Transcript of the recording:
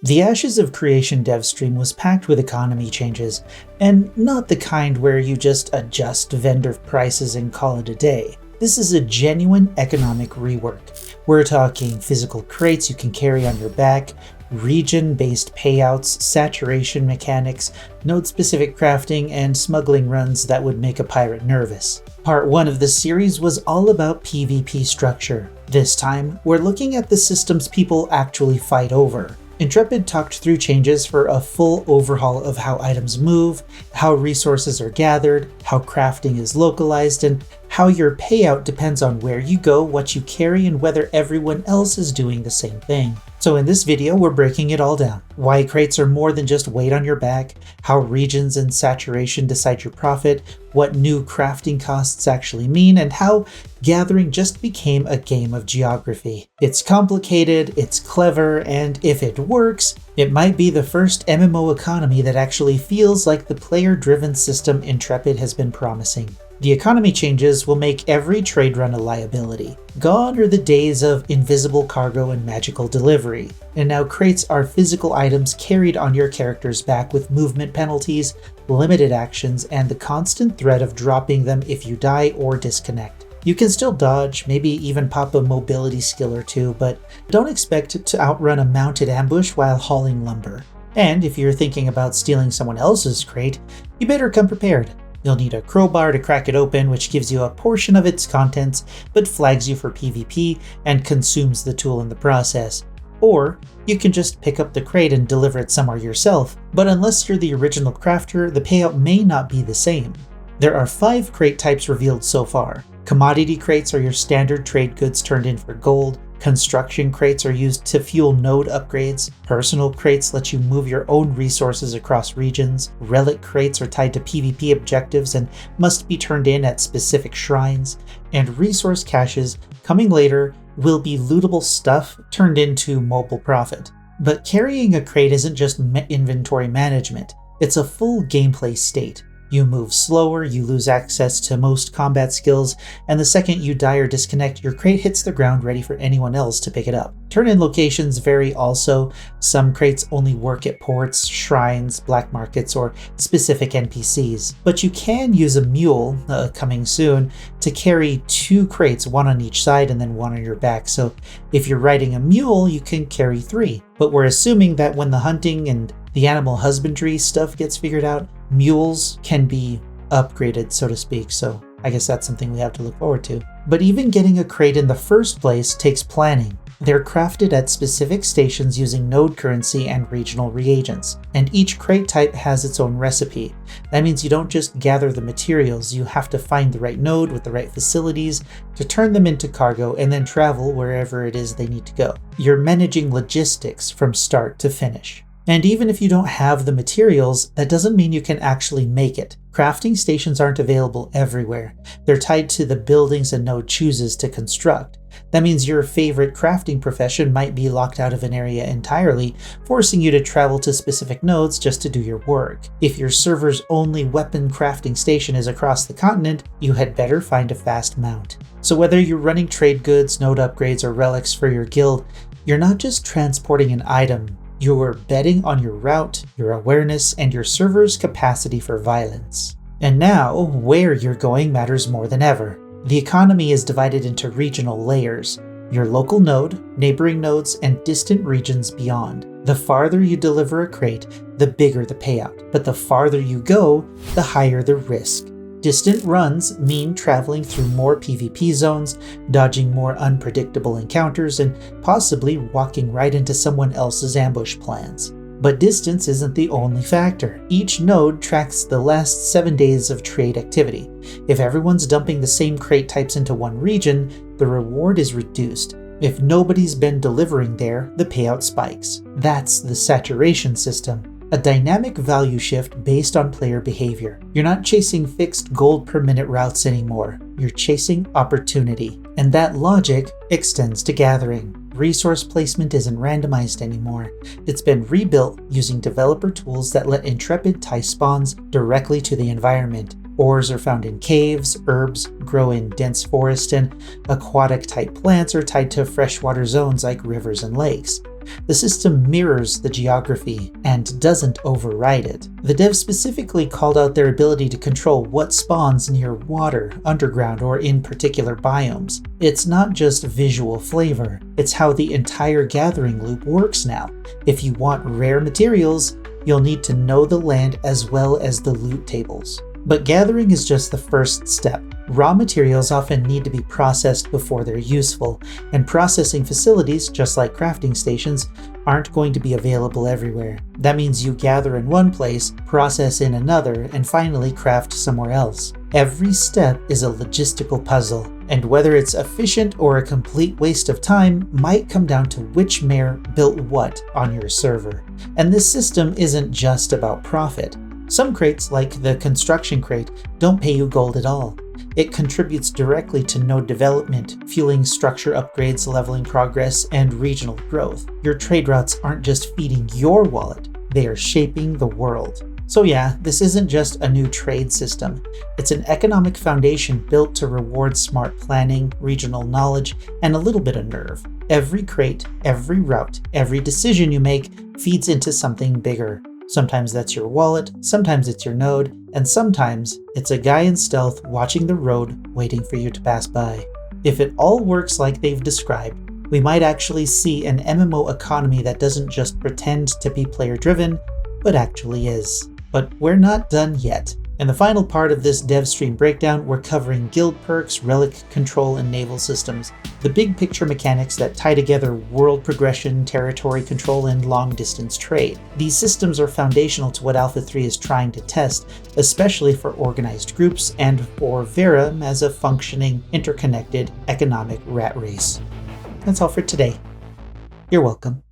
The Ashes of Creation Devstream was packed with economy changes, and not the kind where you just adjust vendor prices and call it a day. This is a genuine economic rework. We're talking physical crates you can carry on your back, region-based payouts, saturation mechanics, node-specific crafting, and smuggling runs that would make a pirate nervous. Part 1 of this series was all about PvP structure. This time, we're looking at the systems people actually fight over. Intrepid talked through changes for a full overhaul of how items move, how resources are gathered, how crafting is localized, and how your payout depends on where you go, what you carry, and whether everyone else is doing the same thing. So in this video, we're breaking it all down. Why crates are more than just weight on your back, how regions and saturation decide your profit, what new crafting costs actually mean, and how gathering just became a game of geography. It's complicated, it's clever, and if it works, it might be the first MMO economy that actually feels like the player-driven system Intrepid has been promising. The economy changes will make every trade run a liability. Gone are the days of invisible cargo and magical delivery, and now crates are physical items carried on your character's back with movement penalties, limited actions, and the constant threat of dropping them if you die or disconnect. You can still dodge, maybe even pop a mobility skill or two, but don't expect to outrun a mounted ambush while hauling lumber. And if you're thinking about stealing someone else's crate, you better come prepared. You'll need a crowbar to crack it open, which gives you a portion of its contents, but flags you for PvP and consumes the tool in the process. Or you can just pick up the crate and deliver it somewhere yourself, but unless you're the original crafter, the payout may not be the same. There are 5 crate types revealed so far. Commodity crates are your standard trade goods turned in for gold. Construction crates are used to fuel node upgrades. Personal crates let you move your own resources across regions. Relic crates are tied to PvP objectives and must be turned in at specific shrines. And resource caches, coming later, will be lootable stuff turned into mobile profit. But carrying a crate isn't just inventory management, it's a full gameplay state. You move slower, you lose access to most combat skills, and the second you die or disconnect, your crate hits the ground ready for anyone else to pick it up. Turn-in locations vary also. Some crates only work at ports, shrines, black markets, or specific NPCs. But you can use a mule, coming soon, to carry 2 crates, one on each side and then one on your back. So if you're riding a mule, you can carry 3. But we're assuming that when the hunting and the animal husbandry stuff gets figured out, mules can be upgraded, so to speak, so I guess that's something we have to look forward to. But even getting a crate in the first place takes planning. They're crafted at specific stations using node currency and regional reagents, and each crate type has its own recipe. That means you don't just gather the materials, you have to find the right node with the right facilities to turn them into cargo and then travel wherever it is they need to go. You're managing logistics from start to finish. And even if you don't have the materials, that doesn't mean you can actually make it. Crafting stations aren't available everywhere. They're tied to the buildings a node chooses to construct. That means your favorite crafting profession might be locked out of an area entirely, forcing you to travel to specific nodes just to do your work. If your server's only weapon crafting station is across the continent, you had better find a fast mount. So whether you're running trade goods, node upgrades, or relics for your guild, you're not just transporting an item. You're betting on your route, your awareness, and your server's capacity for violence. And now, where you're going matters more than ever. The economy is divided into regional layers: your local node, neighboring nodes, and distant regions beyond. The farther you deliver a crate, the bigger the payout, but the farther you go, the higher the risk. Distant runs mean traveling through more PvP zones, dodging more unpredictable encounters, and possibly walking right into someone else's ambush plans. But distance isn't the only factor. Each node tracks the last 7 days of trade activity. If everyone's dumping the same crate types into one region, the reward is reduced. If nobody's been delivering there, the payout spikes. That's the saturation system. A dynamic value shift based on player behavior. You're not chasing fixed gold per minute routes anymore. You're chasing opportunity. And that logic extends to gathering. Resource placement isn't randomized anymore. It's been rebuilt using developer tools that let Intrepid tie spawns directly to the environment. Ores are found in caves, herbs grow in dense forest, and aquatic-type plants are tied to freshwater zones like rivers and lakes. The system mirrors the geography and doesn't override it. The devs specifically called out their ability to control what spawns near water, underground, or in particular biomes. It's not just visual flavor, it's how the entire gathering loop works now. If you want rare materials, you'll need to know the land as well as the loot tables. But gathering is just the first step. Raw materials often need to be processed before they're useful, and processing facilities, just like crafting stations, aren't going to be available everywhere. That means you gather in one place, process in another, and finally craft somewhere else. Every step is a logistical puzzle, and whether it's efficient or a complete waste of time might come down to which mayor built what on your server. And this system isn't just about profit. Some crates, like the construction crate, don't pay you gold at all. It contributes directly to node development, fueling structure upgrades, leveling progress, and regional growth. Your trade routes aren't just feeding your wallet, they are shaping the world. So yeah, this isn't just a new trade system. It's an economic foundation built to reward smart planning, regional knowledge, and a little bit of nerve. Every crate, every route, every decision you make feeds into something bigger. Sometimes that's your wallet, sometimes it's your node, and sometimes it's a guy in stealth watching the road waiting for you to pass by. If it all works like they've described, we might actually see an MMO economy that doesn't just pretend to be player-driven, but actually is. But we're not done yet. In the final part of this Devstream breakdown, we're covering guild perks, relic control, and naval systems, the big picture mechanics that tie together world progression, territory control, and long-distance trade. These systems are foundational to what Alpha 3 is trying to test, especially for organized groups and for Vera as a functioning, interconnected economic rat race. That's all for today. You're welcome.